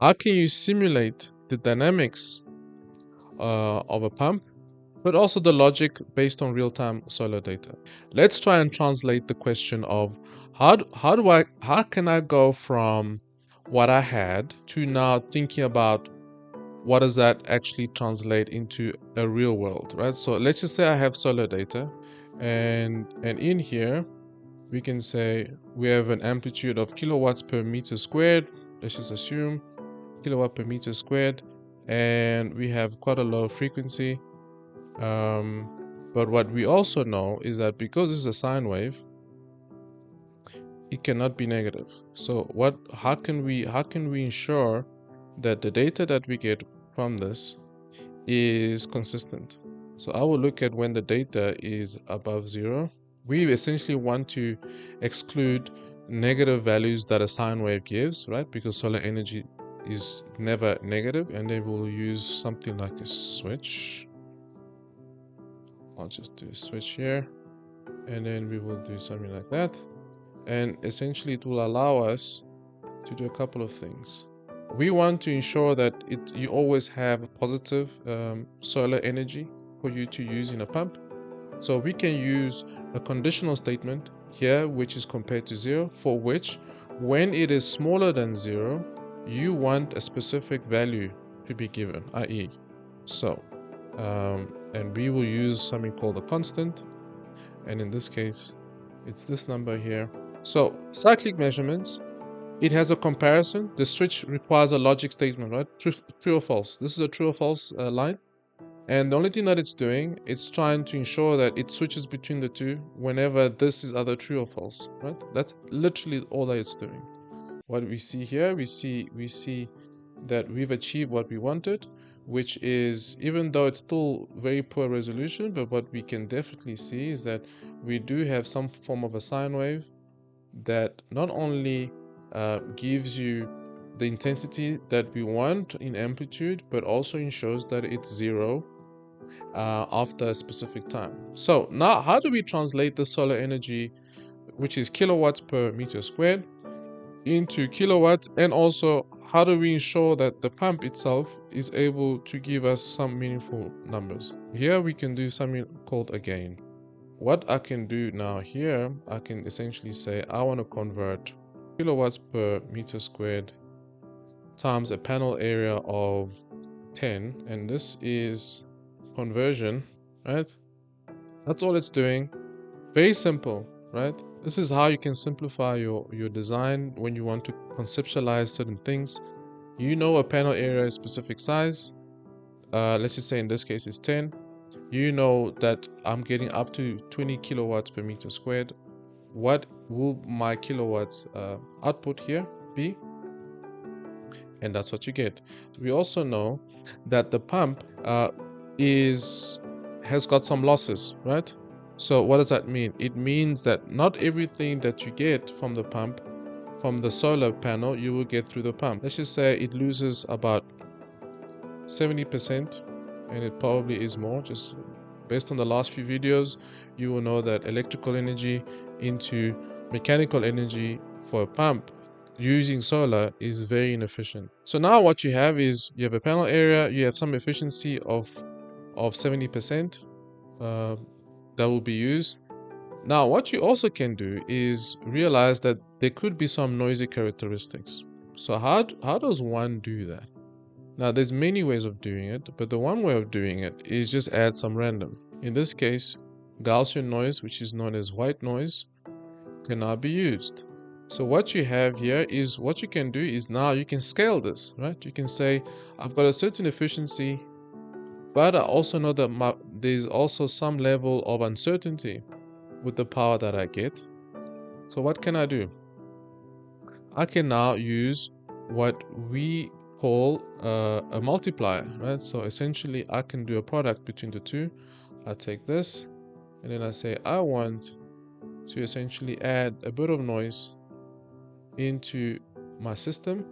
how can you simulate the dynamics of a pump, but also the logic based on real-time solar data? Let's try and translate the question of how can I go from what I had to now thinking about what does that actually translate into a real world, right? So let's just say I have solar data, and in here we can say we have an amplitude of kilowatts per meter squared. Let's just assume kilowatt per meter squared, and we have quite a low frequency. But what we also know is that because this is a sine wave, it cannot be negative. So how can we ensure that the data that we get from this is consistent? So I will look at when the data is above 0. We essentially want to exclude negative values that a sine wave gives, right? Because solar energy is never negative, and then we'll use something like a switch. I'll just do a switch here, and then we will do something like that. And essentially it will allow us to do a couple of things. We want to ensure that you always have a positive solar energy for you to use in a pump. So we can use a conditional statement here, which is compared to 0, for which when it is smaller than 0, you want a specific value to be given, i.e. so. And we will use something called a constant. And in this case, it's this number here. So cyclic measurements, it has a comparison. The switch requires a logic statement, right? True or false. This is a true or false line. And the only thing that it's doing, it's trying to ensure that it switches between the two whenever this is either true or false, right? That's literally all that it's doing. What we see here, we see that we've achieved what we wanted, which is, even though it's still very poor resolution, but what we can definitely see is that we do have some form of a sine wave that not only gives you the intensity that we want in amplitude, but also ensures that it's 0 after a specific time. So now how do we translate the solar energy, which is kilowatts per meter squared, into kilowatts, and also how do we ensure that the pump itself is able to give us some meaningful numbers? Here we can do something called a gain. What I can do now here, I can essentially say I want to convert kilowatts per meter squared times a panel area of 10, and this is conversion, right? That's all it's doing. Very simple, right? This is how you can simplify your design when you want to conceptualize certain things. You know a panel area is specific size. Let's just say in this case it's 10. You know that I'm getting up to 20 kilowatts per meter squared. What will my kilowatts output here be? And that's what you get. We also know that the pump has got some losses, right? So what does that mean? It means that not everything that you get from the pump, from the solar panel, you will get through the pump. Let's just say it loses about 70%, and it probably is more. Just based on the last few videos, you will know that electrical energy into mechanical energy for a pump using solar is very inefficient. So now what you have is you have a panel area, you have some efficiency of 70% that will be used. Now what you also can do is realize that there could be some noisy characteristics. So how does one do that? Now there's many ways of doing it, but the one way of doing it is just add some random. In this case, Gaussian noise, which is known as white noise, cannot be used. So what you have here is, what you can do is now you can scale this, right? You can say, I've got a certain efficiency, but I also know that there's also some level of uncertainty with the power that I get. So what can I do? I can now use what we call a multiplier, right? So essentially I can do a product between the two. I take this and then I say I want to essentially add a bit of noise into my system.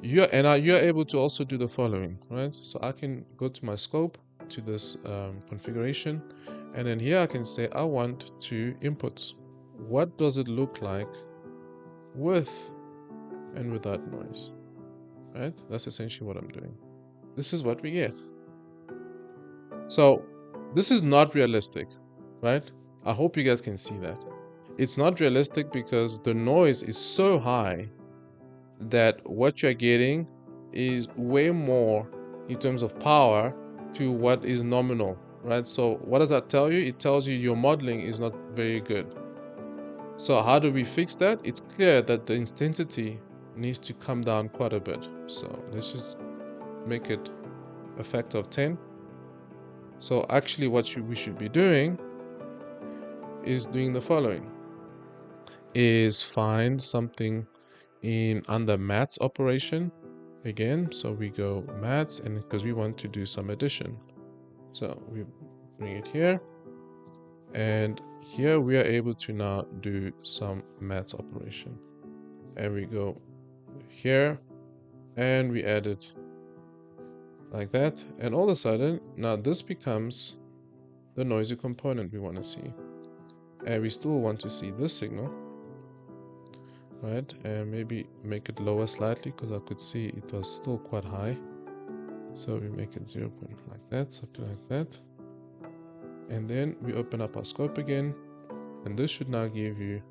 You're able to also do the following, right? So I can go to my scope, to this configuration, and then here I can say I want 2 inputs. What does it look like with and without noise? right? That's essentially what I'm doing. This is what we get. So this is not realistic, right? I hope you guys can see that. It's not realistic because the noise is so high that what you're getting is way more in terms of power to what is nominal, right? So what does that tell you? It tells you your modeling is not very good. So how do we fix that? It's clear that the intensity needs to come down quite a bit. So let's just make it a factor of 10. So actually what we should be doing is doing the following, is find something in under maths operation again. So we go maths, and because we want to do some addition. So we bring it here, and here we are able to now do some maths operation. And we go here, and we add it like that. And all of a sudden, now this becomes the noisy component we want to see. And we still want to see this signal, right? And maybe make it lower slightly because I could see it was still quite high. So we make it 0. Like that, something like that. And then we open up our scope again, and this should now give you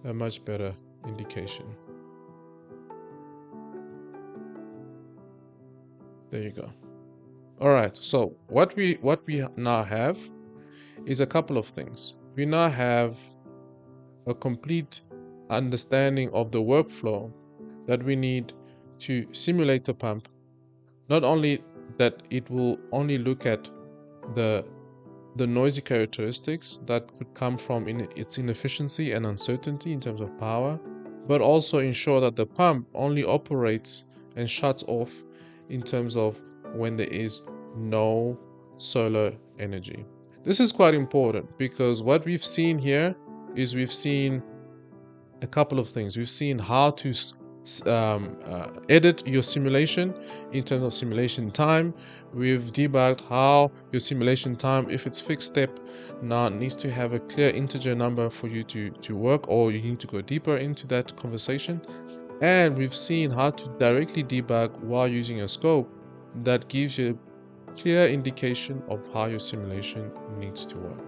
a much better indication. There you go. All right, so what we now have is a couple of things. We now have a complete understanding of the workflow that we need to simulate a pump. Not only that it will only look at the noisy characteristics that could come from its inefficiency and uncertainty in terms of power, but also ensure that the pump only operates and shuts off in terms of when there is no solar energy. This is quite important because what we've seen here is we've seen a couple of things. We've seen how to edit your simulation in terms of simulation time. We've debugged how your simulation time, if it's fixed step, now needs to have a clear integer number for you to work, or you need to go deeper into that conversation. And we've seen how to directly debug while using a scope that gives you a clear indication of how your simulation needs to work.